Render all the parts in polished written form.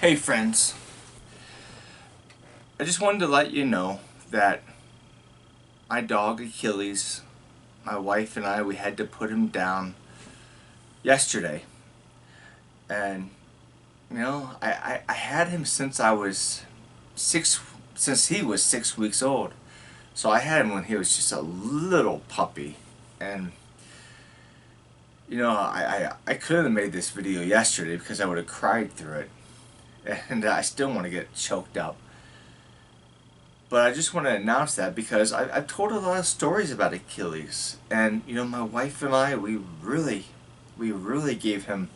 Hey friends, I just wanted to let you know that my dog Achilles, my wife and I, we had to put him down yesterday. And I had him since I was since he was 6 weeks old. So I had him when he was just a little puppy. And I couldn't have made this video yesterday because I would have cried through it. And I still want to get choked up. But I just want to announce that because I've told a lot of stories about Achilles. And, my wife and I, we really gave him,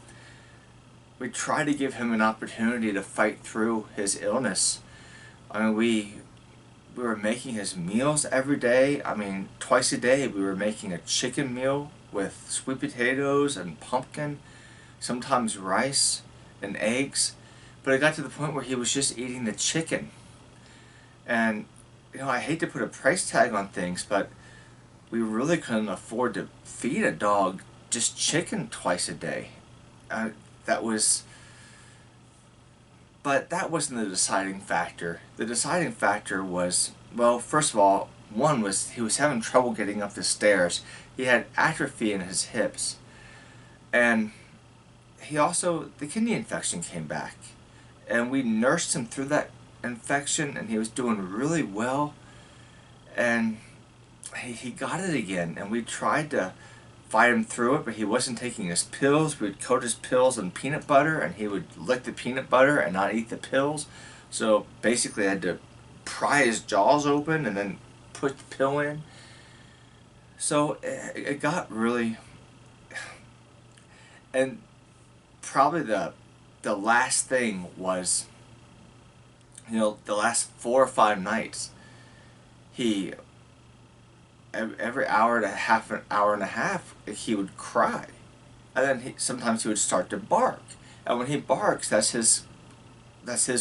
we tried to give him an opportunity to fight through his illness. I mean, we were making his meals every day. I mean, twice a day we were making a chicken meal with sweet potatoes and pumpkin, sometimes rice and eggs. But it got to the point where he was just eating the chicken. And, I hate to put a price tag on things, but we really couldn't afford to feed a dog just chicken twice a day. That was, but that wasn't the deciding factor. The deciding factor was, well, first of all, one was he was having trouble getting up the stairs. He had atrophy in his hips. And the kidney infection came back. And we nursed him through that infection, and he was doing really well, and he got it again, and we tried to fight him through it, but he wasn't taking his pills. We would coat his pills in peanut butter, and he would lick the peanut butter and not eat the pills. So basically I had to pry his jaws open and then put the pill in. So it got really, and probably the last thing was, the last 4 or 5 nights, every hour and a half, he would cry. And then sometimes he would start to bark. And when he barks, that's his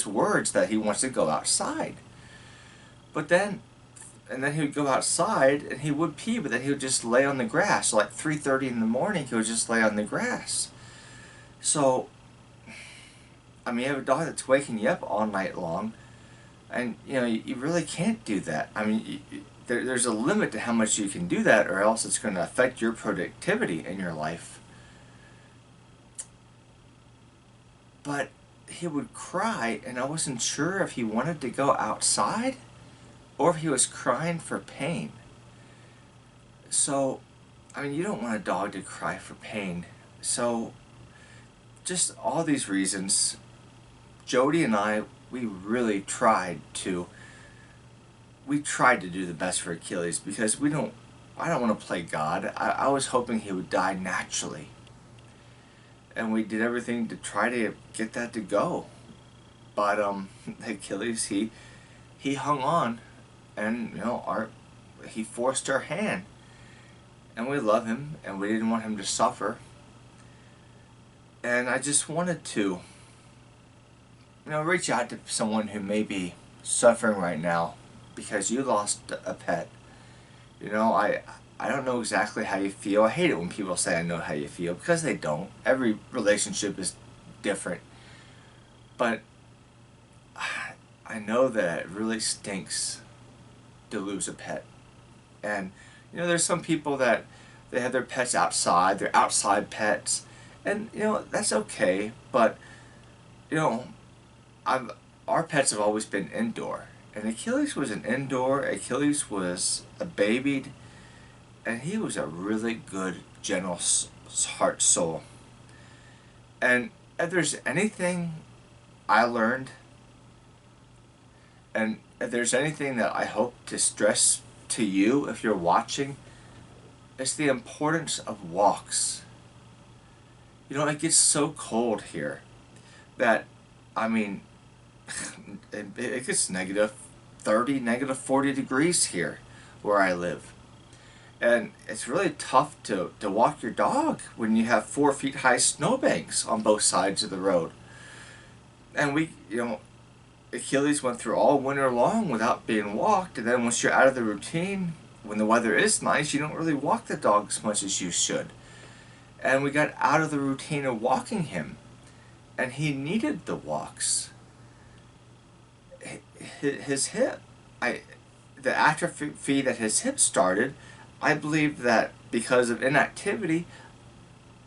words that he wants to go outside. And then he would go outside and he would pee, but then he would just lay on the grass. So like 3:30 in the morning, he would just lay on the grass. So, I mean, you have a dog that's waking you up all night long, and you really can't do that. I mean, there's a limit to how much you can do that, or else it's going to affect your productivity in your life. But he would cry, and I wasn't sure if he wanted to go outside or if he was crying for pain. So, I mean, you don't want a dog to cry for pain. So, just all these reasons, Jody and I, we really tried to do the best for Achilles, because I don't want to play God. I was hoping he would die naturally. And we did everything to try to get that to go. But Achilles, he hung on, and he forced our hand. And we love him, and we didn't want him to suffer. And I just wanted to reach out to someone who may be suffering right now because you lost a pet. I don't know exactly how you feel. I hate it when people say I know how you feel, because they don't. Every relationship is different. But I know that it really stinks to lose a pet. And there's some people that they have their pets outside, they're outside pets, and that's okay. But our pets have always been indoor, and Achilles was an indoor. Achilles was a babied, and he was a really good, gentle heart soul. And if there's anything I learned, and if there's anything that I hope to stress to you if you're watching, it's the importance of walks. It gets so cold here that, I mean, it gets -30, -40 degrees here where I live. And it's really tough to walk your dog when you have 4 feet high snowbanks on both sides of the road. And Achilles went through all winter long without being walked, and then once you're out of the routine, when the weather is nice, you don't really walk the dog as much as you should. And we got out of the routine of walking him, and he needed the walks. his hip, the atrophy that his hip started, I believe that because of inactivity,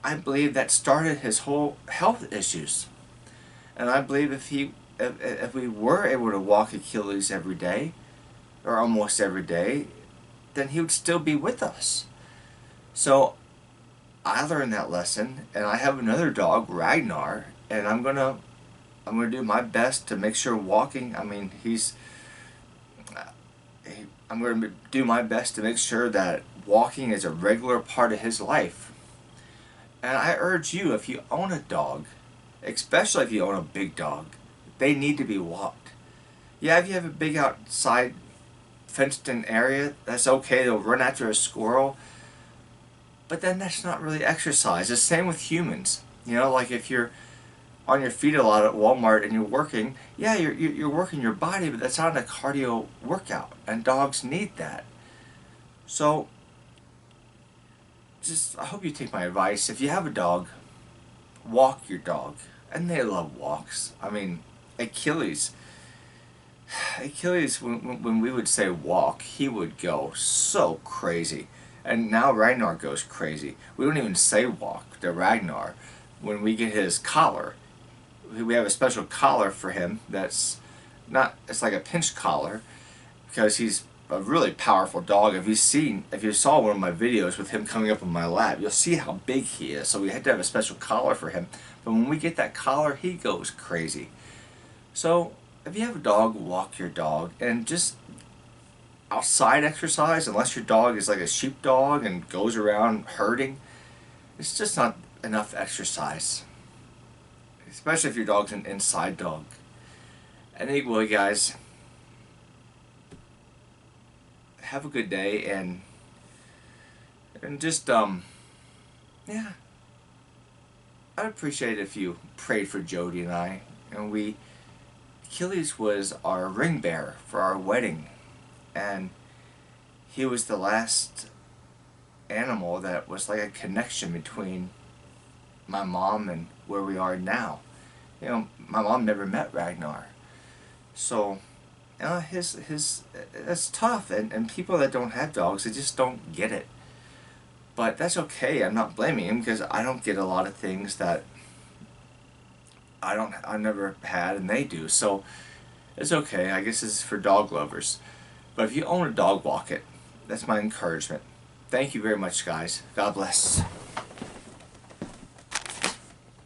I believe that started his whole health issues. And I believe if we were able to walk Achilles every day, or almost every day, then he would still be with us. So I learned that lesson, and I have another dog, Ragnar, and I'm gonna do my best to make sure walking. I mean, I'm gonna do my best to make sure that walking is a regular part of his life. And I urge you, if you own a dog, especially if you own a big dog, they need to be walked. Yeah, if you have a big outside fenced-in area, that's okay. They'll run after a squirrel. But then that's not really exercise. The same with humans. You know, like if you're on your feet a lot at Walmart and you're working, yeah, you're working your body, but that's not a cardio workout. And dogs need that. So, I hope you take my advice. If you have a dog, walk your dog. And they love walks. I mean, Achilles, when we would say walk, he would go so crazy. And now Ragnar goes crazy. We don't even say walk to Ragnar. When we get his collar, we have a special collar for him that's not, it's like a pinch collar, because he's a really powerful dog. If you saw one of my videos with him coming up on my lap, you'll see how big he is. So we had to have a special collar for him. But when we get that collar, he goes crazy. So if you have a dog, walk your dog, and just outside exercise, unless your dog is like a sheepdog and goes around herding, it's just not enough exercise. Especially if your dog's an inside dog. Anyway, guys, have a good day, and just yeah, I'd appreciate it if you prayed for Jody and I. And Achilles was our ring bearer for our wedding, and he was the last animal that was like a connection between my mom and where we are now. You know, my mom never met Ragnar, so you know, it's tough, and people that don't have dogs, they just don't get it. But that's okay. I'm not blaming him, because I don't get a lot of things that I never had and they do. So it's okay. I guess it's for dog lovers. But if you own a dog, walk it. That's my encouragement. Thank you very much, guys. God bless.